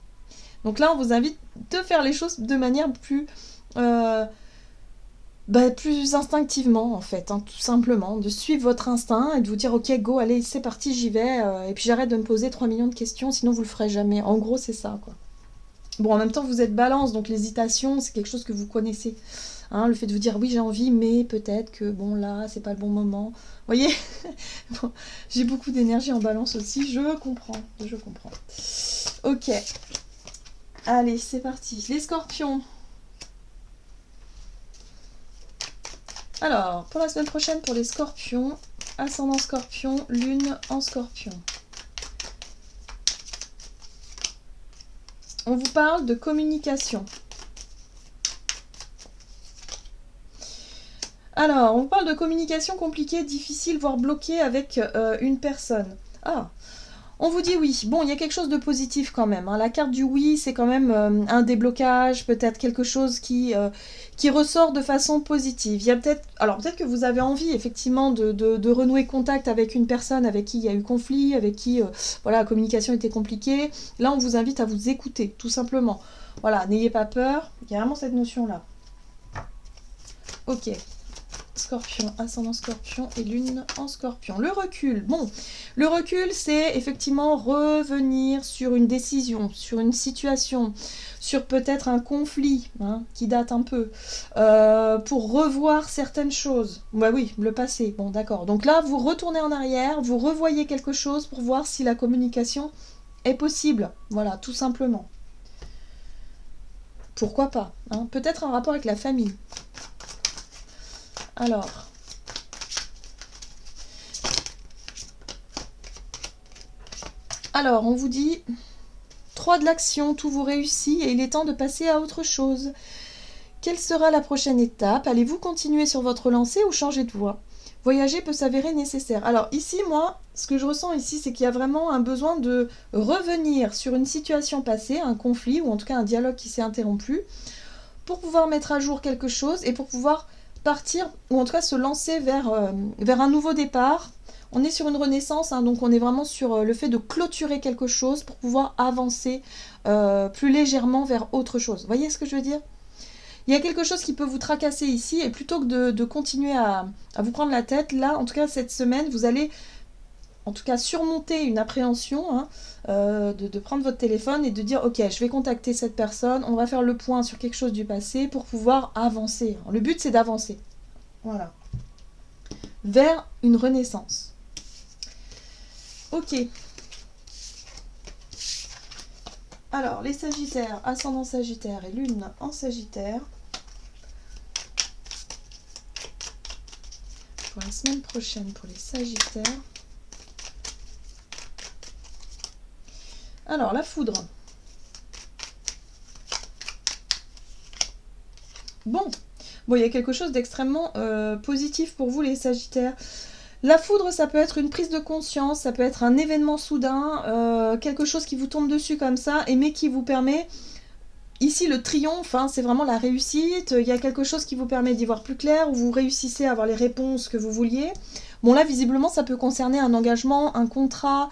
Donc là, on vous invite de faire les choses de manière plus instinctivement en fait, hein, tout simplement, de suivre votre instinct et de vous dire ok go, allez c'est parti, j'y vais, et puis j'arrête de me poser 3 millions de questions, sinon vous le ferez jamais. En gros c'est ça quoi. Bon en même temps vous êtes balance, donc l'hésitation c'est quelque chose que vous connaissez, hein, le fait de vous dire oui j'ai envie mais peut-être que bon là c'est pas le bon moment, vous voyez. Bon, j'ai beaucoup d'énergie en balance aussi, je comprends. Ok, allez c'est parti, les scorpions. Alors, pour la semaine prochaine, pour les scorpions, ascendant scorpion, lune en scorpion. On vous parle de communication. Alors, on vous parle de communication compliquée, difficile, voire bloquée avec une personne. Ah, on vous dit oui. Bon, il y a quelque chose de positif quand même, hein. La carte du oui, c'est quand même un déblocage, peut-être quelque chose qui ressort de façon positive. Il y a peut-être, alors peut-être que vous avez envie effectivement de renouer contact avec une personne avec qui il y a eu conflit, avec qui voilà, la communication était compliquée. Là, on vous invite à vous écouter, tout simplement. Voilà, n'ayez pas peur. Il y a vraiment cette notion-là. Ok. Scorpion, ascendant scorpion et lune en scorpion. Le recul, bon, le recul c'est effectivement revenir sur une décision, sur une situation, sur peut-être un conflit hein, qui date un peu, pour revoir certaines choses. Bah oui, le passé, bon d'accord. Donc là, vous retournez en arrière, vous revoyez quelque chose pour voir si la communication est possible. Voilà, tout simplement. Pourquoi pas hein. Peut-être un rapport avec la famille. Alors, on vous dit 3 de l'action, tout vous réussit et il est temps de passer à autre chose. Quelle sera la prochaine étape? Allez-vous continuer sur votre lancée ou changer de voie? Voyager peut s'avérer nécessaire. Alors ici, moi, ce que je ressens ici, c'est qu'il y a vraiment un besoin de revenir sur une situation passée, un conflit ou en tout cas un dialogue qui s'est interrompu, pour pouvoir mettre à jour quelque chose et pour pouvoir partir, ou en tout cas se lancer vers un nouveau départ. On est sur une renaissance, hein, donc on est vraiment sur le fait de clôturer quelque chose pour pouvoir avancer plus légèrement vers autre chose. Vous voyez ce que je veux dire? Il y a quelque chose qui peut vous tracasser ici, et plutôt que de continuer à vous prendre la tête, là, en tout cas cette semaine, vous allez en tout cas surmonter une appréhension, hein, de prendre votre téléphone et de dire ok, je vais contacter cette personne, on va faire le point sur quelque chose du passé pour pouvoir avancer. Le but c'est d'avancer. Voilà. Vers une renaissance. Ok. Alors, les Sagittaires, ascendant Sagittaire et lune en Sagittaire. Pour la semaine prochaine, pour les Sagittaires. Alors, la foudre. Bon, il y a quelque chose d'extrêmement positif pour vous, les Sagittaires. La foudre, ça peut être une prise de conscience, ça peut être un événement soudain, quelque chose qui vous tombe dessus comme ça, mais qui vous permet... Ici, le triomphe, hein, c'est vraiment la réussite. Il y a quelque chose qui vous permet d'y voir plus clair, où vous réussissez à avoir les réponses que vous vouliez. Bon, là, visiblement, ça peut concerner un engagement, un contrat,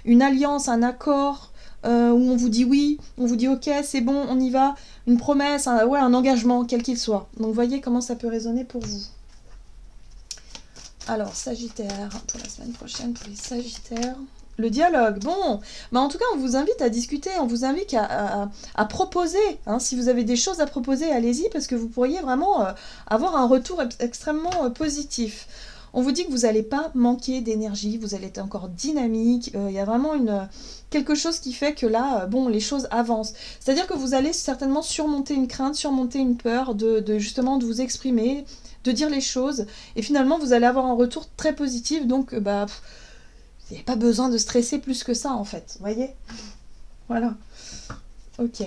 une alliance, un accord, où on vous dit oui, on vous dit ok, c'est bon, on y va, une promesse, un engagement, quel qu'il soit. Donc, voyez comment ça peut résonner pour vous. Alors, Sagittaire, pour la semaine prochaine, pour les Sagittaires. Le dialogue, bon, bah en tout cas on vous invite à discuter, on vous invite à proposer, hein. Si vous avez des choses à proposer, allez-y, parce que vous pourriez vraiment avoir un retour extrêmement positif. On vous dit que vous n'allez pas manquer d'énergie, vous allez être encore dynamique, il y a vraiment quelque chose qui fait que là, bon, les choses avancent. C'est-à-dire que vous allez certainement surmonter une crainte, surmonter une peur justement de vous exprimer, de dire les choses, et finalement vous allez avoir un retour très positif, donc bah... Il n'y a pas besoin de stresser plus que ça, en fait. Vous voyez? Voilà. Ok.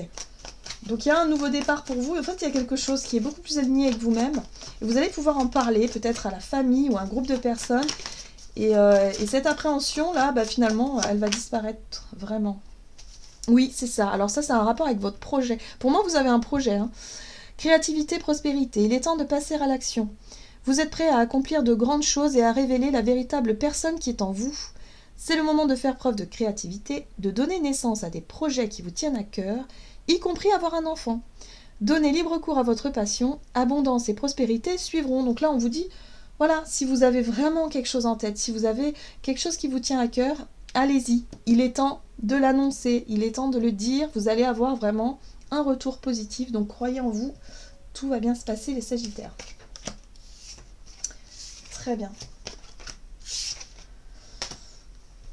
Donc, il y a un nouveau départ pour vous. En fait, il y a quelque chose qui est beaucoup plus aligné avec vous-même. Et vous allez pouvoir en parler, peut-être à la famille ou à un groupe de personnes. Et cette appréhension-là, bah, finalement, elle va disparaître. Vraiment. Oui, c'est ça. Alors ça, c'est un rapport avec votre projet. Pour moi, vous avez un projet. Hein. Créativité, prospérité. Il est temps de passer à l'action. Vous êtes prêt à accomplir de grandes choses et à révéler la véritable personne qui est en vous. C'est le moment de faire preuve de créativité, de donner naissance à des projets qui vous tiennent à cœur, y compris avoir un enfant. Donnez libre cours à votre passion, abondance et prospérité suivront. Donc là, on vous dit, voilà, si vous avez vraiment quelque chose en tête, si vous avez quelque chose qui vous tient à cœur, allez-y. Il est temps de l'annoncer, il est temps de le dire. Vous allez avoir vraiment un retour positif. Donc croyez en vous, tout va bien se passer, les Sagittaires. Très bien.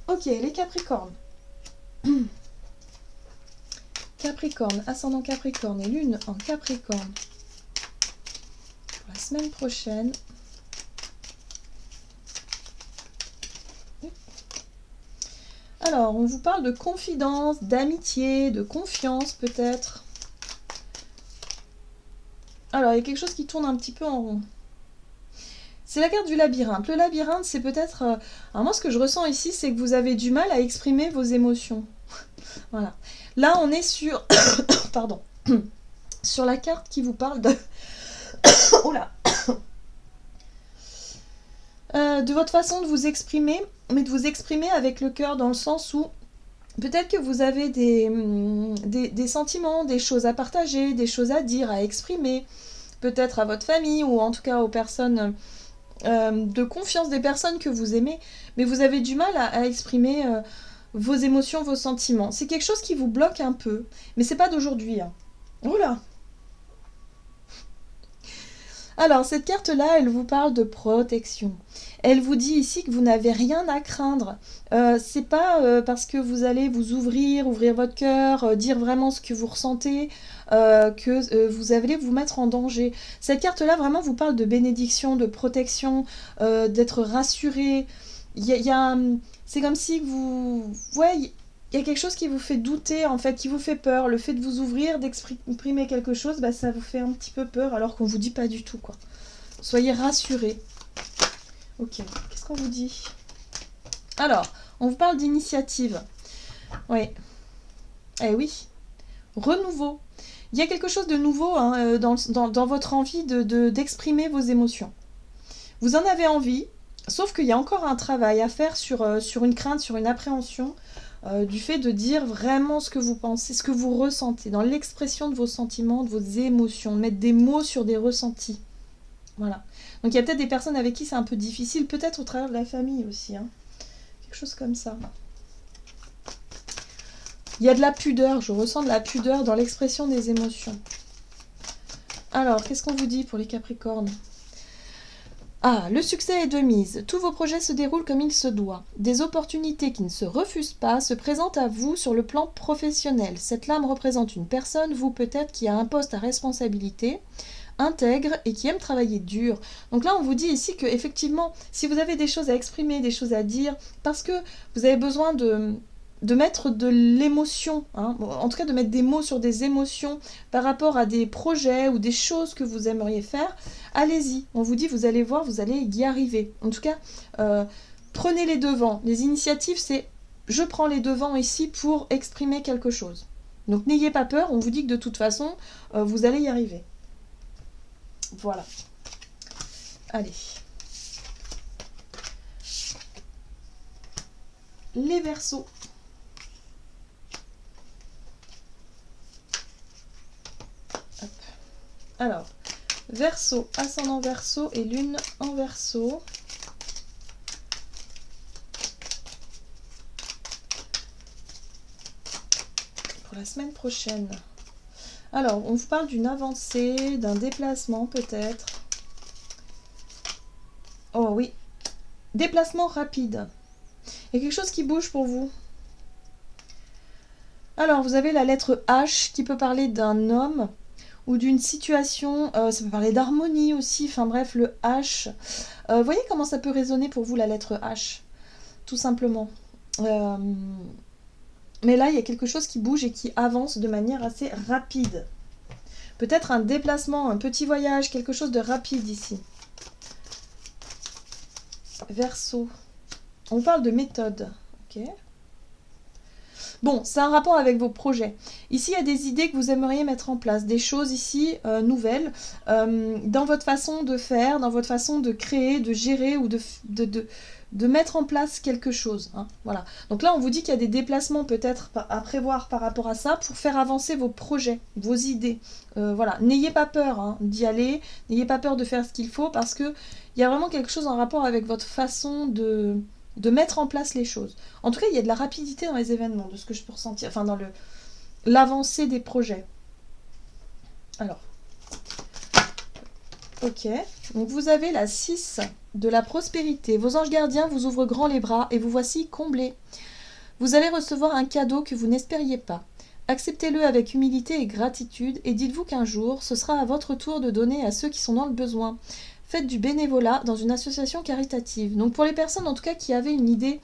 Ok, les Capricornes. Capricorne, ascendant Capricorne et lune en Capricorne. Pour la semaine prochaine. Alors, on vous parle de confidence, d'amitié, de confiance peut-être. Alors, il y a quelque chose qui tourne un petit peu en rond. C'est la carte du labyrinthe. Le labyrinthe, c'est peut-être... Alors moi, ce que je ressens ici, c'est que vous avez du mal à exprimer vos émotions. Voilà. Là, on est sur... Pardon. Sur la carte qui vous parle de... Oh là. De votre façon de vous exprimer, mais de vous exprimer avec le cœur, dans le sens où peut-être que vous avez des sentiments, des choses à partager, des choses à dire, à exprimer, peut-être à votre famille, ou en tout cas aux personnes... de confiance des personnes que vous aimez, mais vous avez du mal à exprimer vos émotions, vos sentiments. C'est quelque chose qui vous bloque un peu, mais c'est pas d'aujourd'hui. Hein. Oh là! Alors, cette carte-là, elle vous parle de protection. Elle vous dit ici que vous n'avez rien à craindre. C'est pas parce que vous allez vous ouvrir votre cœur, dire vraiment ce que vous ressentez, que vous allez vous mettre en danger. Cette carte-là, vraiment, vous parle de bénédiction, de protection, d'être rassuré. C'est comme si vous... Ouais, il y a quelque chose qui vous fait douter, en fait, qui vous fait peur. Le fait de vous ouvrir, d'exprimer quelque chose, bah, ça vous fait un petit peu peur, alors qu'on vous dit pas du tout, quoi. Soyez rassurés. Ok, qu'est-ce qu'on vous dit? Alors, on vous parle d'initiative. Oui. Eh oui. Renouveau. Il y a quelque chose de nouveau hein, dans votre envie d'exprimer vos émotions. Vous en avez envie, sauf qu'il y a encore un travail à faire sur une crainte, sur une appréhension, du fait de dire vraiment ce que vous pensez, ce que vous ressentez, dans l'expression de vos sentiments, de vos émotions, mettre des mots sur des ressentis. Voilà. Donc il y a peut-être des personnes avec qui c'est un peu difficile, peut-être au travers de la famille aussi. Hein. Quelque chose comme ça. Il y a de la pudeur, je ressens de la pudeur dans l'expression des émotions. Alors, qu'est-ce qu'on vous dit pour les Capricornes ? Ah, le succès est de mise. Tous vos projets se déroulent comme il se doit. Des opportunités qui ne se refusent pas se présentent à vous sur le plan professionnel. Cette lame représente une personne, vous peut-être, qui a un poste à responsabilité, intègre et qui aime travailler dur. Donc là, on vous dit ici que effectivement, si vous avez des choses à exprimer, des choses à dire, parce que vous avez besoin de mettre de l'émotion, hein, en tout cas de mettre des mots sur des émotions par rapport à des projets ou des choses que vous aimeriez faire, allez-y. On vous dit, vous allez voir, vous allez y arriver. En tout cas, prenez les devants. Les initiatives, c'est je prends les devants ici pour exprimer quelque chose. Donc n'ayez pas peur, on vous dit que de toute façon, vous allez y arriver. Voilà. Allez. Les Verseaux. Hop. Alors, Verseau, ascendant Verseau et lune en Verseau. pour la semaine prochaine. Alors, on vous parle d'une avancée, d'un déplacement peut-être. Oh oui, déplacement rapide. Il y a quelque chose qui bouge pour vous. Alors, vous avez la lettre H qui peut parler d'un homme ou d'une situation, ça peut parler d'harmonie aussi, enfin bref, le H. Voyez comment ça peut résonner pour vous la lettre H, tout simplement. Mais là, il y a quelque chose qui bouge et qui avance de manière assez rapide. Peut-être un déplacement, un petit voyage, quelque chose de rapide ici. Verseau. On parle de méthode. Ok. Bon, c'est un rapport avec vos projets. Ici, il y a des idées que vous aimeriez mettre en place, des choses ici nouvelles, dans votre façon de faire, dans votre façon de créer, de gérer ou de mettre en place quelque chose. Hein, voilà. Donc là, on vous dit qu'il y a des déplacements peut-être à prévoir par rapport à ça pour faire avancer vos projets, vos idées. Voilà. N'ayez pas peur d'y aller, n'ayez pas peur de faire ce qu'il faut parce qu'il y a vraiment quelque chose en rapport avec votre façon de mettre en place les choses. En tout cas, il y a de la rapidité dans les événements, de ce que je peux ressentir, enfin dans l'avancée des projets. Alors, ok, donc vous avez la 6 de la prospérité. Vos anges gardiens vous ouvrent grand les bras et vous voici comblés. Vous allez recevoir un cadeau que vous n'espériez pas. Acceptez-le avec humilité et gratitude et dites-vous qu'un jour, ce sera à votre tour de donner à ceux qui sont dans le besoin. Faites du bénévolat dans une association caritative. Donc pour les personnes en tout cas qui avaient une idée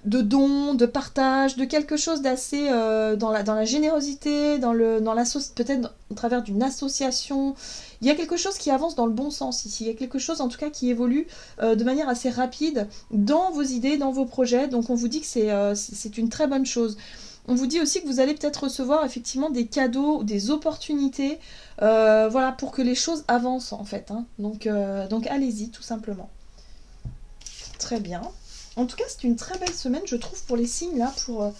de don, de partage, de quelque chose d'assez dans la générosité, peut-être au travers d'une association, il y a quelque chose qui avance dans le bon sens ici. Il y a quelque chose en tout cas qui évolue de manière assez rapide dans vos idées, dans vos projets. Donc on vous dit que c'est une très bonne chose. On vous dit aussi que vous allez peut-être recevoir effectivement des cadeaux, des opportunités, voilà, pour que les choses avancent en fait. Hein. Donc allez-y tout simplement. Très bien. En tout cas, c'est une très belle semaine, je trouve, pour les signes là, pour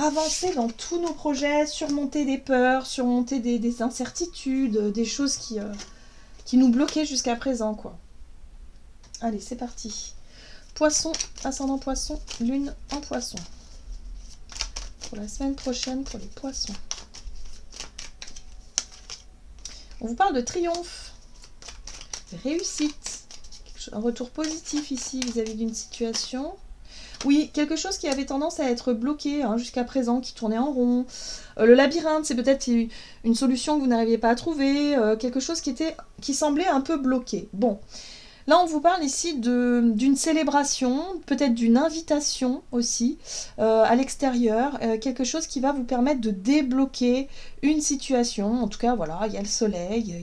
avancer dans tous nos projets, surmonter des peurs, surmonter des incertitudes, des choses qui nous bloquaient jusqu'à présent, quoi. Allez, c'est parti. Poisson, ascendant poisson, lune en poisson. Pour la semaine prochaine, pour les poissons. On vous parle de triomphe, de réussite, un retour positif ici vis-à-vis d'une situation. Oui, quelque chose qui avait tendance à être bloqué jusqu'à présent, qui tournait en rond. Le labyrinthe, c'est peut-être une solution que vous n'arriviez pas à trouver, quelque chose qui semblait un peu bloqué. Bon. Là, on vous parle ici d'une célébration, peut-être d'une invitation aussi à l'extérieur, quelque chose qui va vous permettre de débloquer une situation. En tout cas, voilà, il y a le soleil,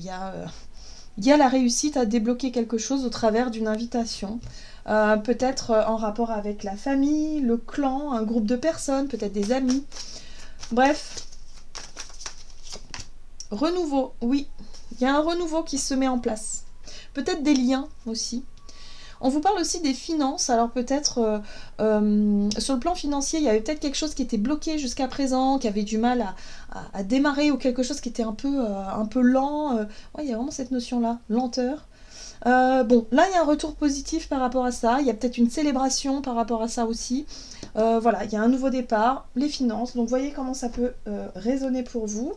il y a la réussite à débloquer quelque chose au travers d'une invitation. Peut-être en rapport avec la famille, le clan, un groupe de personnes, peut-être des amis. Bref, renouveau, oui, il y a un renouveau qui se met en place. Peut-être des liens aussi. On vous parle aussi des finances, alors peut-être sur le plan financier, il y avait peut-être quelque chose qui était bloqué jusqu'à présent, qui avait du mal à démarrer, ou quelque chose qui était un peu lent. Ouais, il y a vraiment cette notion-là, lenteur. Bon, là il y a un retour positif par rapport à ça, il y a peut-être une célébration par rapport à ça aussi. Voilà, il y a un nouveau départ, les finances, donc voyez comment ça peut résonner pour vous.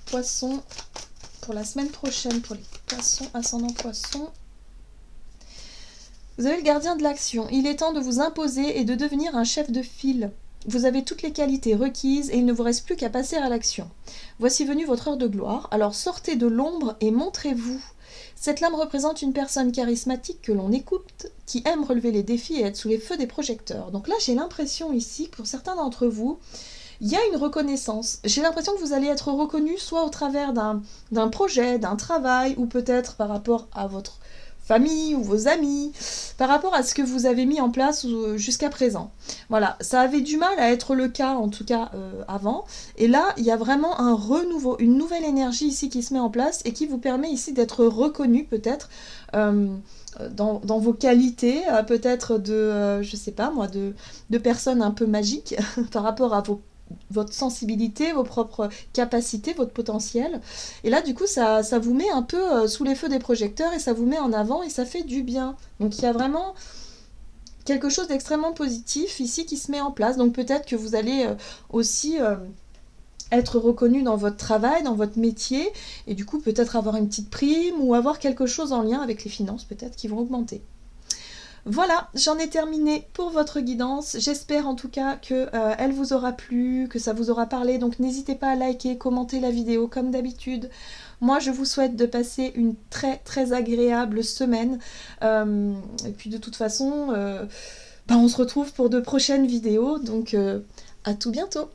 Poisson, pour la semaine prochaine, pour les poissons, ascendant poisson. Vous avez le gardien de l'action. Il est temps de vous imposer et de devenir un chef de file. Vous avez toutes les qualités requises et il ne vous reste plus qu'à passer à l'action. Voici venue votre heure de gloire, alors sortez de l'ombre et montrez-vous. Cette lame représente une personne charismatique que l'on écoute, qui aime relever les défis et être sous les feux des projecteurs. Donc là, j'ai l'impression ici, pour certains d'entre vous, il y a une reconnaissance. J'ai l'impression que vous allez être reconnu soit au travers d'un projet, d'un travail, ou peut-être par rapport à votre famille ou vos amis, par rapport à ce que vous avez mis en place jusqu'à présent. Voilà, ça avait du mal à être le cas, en tout cas avant. Et là, il y a vraiment un renouveau, une nouvelle énergie ici qui se met en place et qui vous permet ici d'être reconnu peut-être dans vos qualités, peut-être je sais pas moi, de personnes un peu magiques par rapport à votre sensibilité, vos propres capacités, votre potentiel. Et là, du coup, ça vous met un peu sous les feux des projecteurs et ça vous met en avant et ça fait du bien. Donc, il y a vraiment quelque chose d'extrêmement positif ici qui se met en place. Donc peut-être que vous allez aussi être reconnu dans votre travail, dans votre métier, et du coup peut-être avoir une petite prime ou avoir quelque chose en lien avec les finances peut-être qui vont augmenter. Voilà, j'en ai terminé pour votre guidance. J'espère en tout cas que elle vous aura plu, que ça vous aura parlé. Donc n'hésitez pas à liker, commenter la vidéo comme d'habitude. Moi, je vous souhaite de passer une très très agréable semaine. Et puis de toute façon, on se retrouve pour de prochaines vidéos. Donc à tout bientôt.